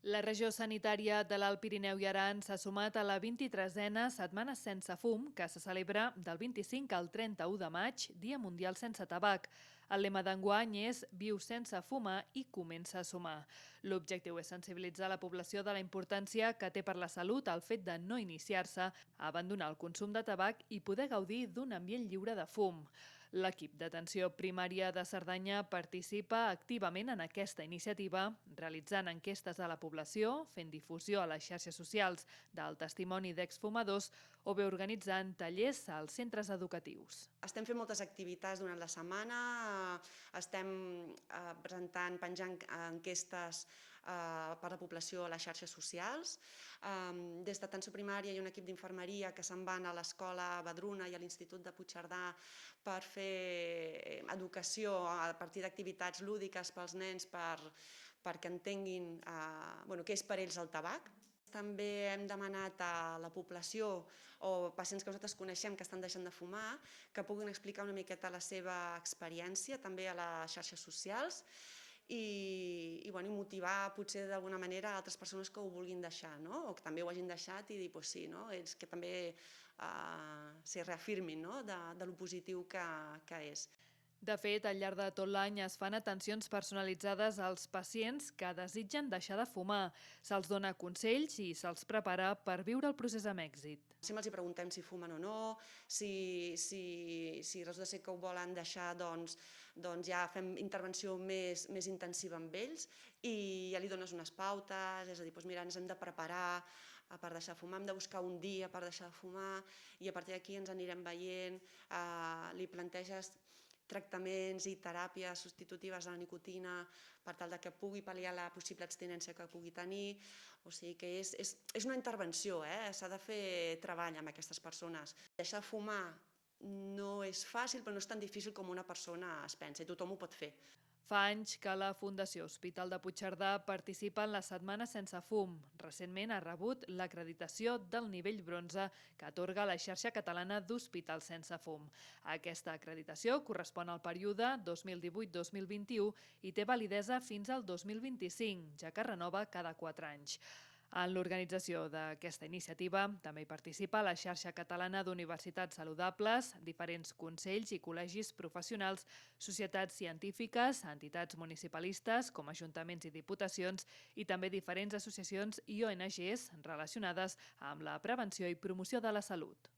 La regió sanitària de l'Alt Pirineu i Aran s'ha sumat a la 23a Setmana Sense Fum, que se celebra del 25 al 31 de maig, Dia Mundial Sense Tabac. El lema d'enguany és Viu sense fumar i comença a sumar. L'objectiu és sensibilitzar la població de la importància que té per la salut el fet de no iniciar-se, abandonar el consum de tabac i poder gaudir d'un ambient lliure de fum. L'equip d'atenció primària de Cerdanya participa activament en aquesta iniciativa, realitzant enquestes a la població, fent difusió a les xarxes socials del testimoni d'exfumadors o bé organitzant tallers als centres educatius. Estem fent moltes activitats durant la setmana, estem presentant, penjant enquestes per la població a les xarxes socials. Des d'atenció primària hi ha un equip d'infermeria que se'n van a l'escola Badruna i a l'Institut de Puigcerdà per fer educació a partir d'activitats lúdiques pels nens perquè entenguin què és per ells el tabac. També hem demanat a la població o pacients que nosaltres coneixem que estan deixant de fumar que puguin explicar una miqueta la seva experiència també a les xarxes socials i motivar potser d'alguna manera altres persones que ho vulguin deixar, no? O que també ho hagin deixat i dir, doncs sí, no? Ells que també s'hi reafirmin, no? de lo positiu que és. De fet, al llarg de tot l'any es fan atencions personalitzades als pacients que desitgen deixar de fumar. Se'ls dona consells i se'ls prepara per viure el procés amb èxit. Sempre els preguntem si fumen o no, si resulta ser que ho volen deixar, doncs ja fem intervenció més intensiva amb ells i ja li dones unes pautes, és a dir, doncs mira, ens hem de preparar per deixar de fumar, hem de buscar un dia per deixar de fumar i a partir d'aquí ens anirem veient, li planteges tractaments i teràpies substitutives de la nicotina per tal que pugui pal·liar la possible abstinència que pugui tenir. O sigui que és una intervenció, s'ha de fer treball amb aquestes persones. Deixar de fumar no és fàcil, però no és tan difícil com una persona es pensa i tothom ho pot fer. Fa anys que la Fundació Hospital de Puigcerdà participa en la Setmana Sense Fum. Recentment ha rebut l'acreditació del nivell bronze que atorga la xarxa catalana d'Hospitals Sense Fum. Aquesta acreditació correspon al període 2018-2021 i té validesa fins al 2025, ja que renova cada 4 anys. En l'organització d'aquesta iniciativa també hi participa la xarxa catalana d'universitats saludables, diferents consells i col·legis professionals, societats científiques, entitats municipalistes com ajuntaments i diputacions i també diferents associacions i ONGs relacionades amb la prevenció i promoció de la salut.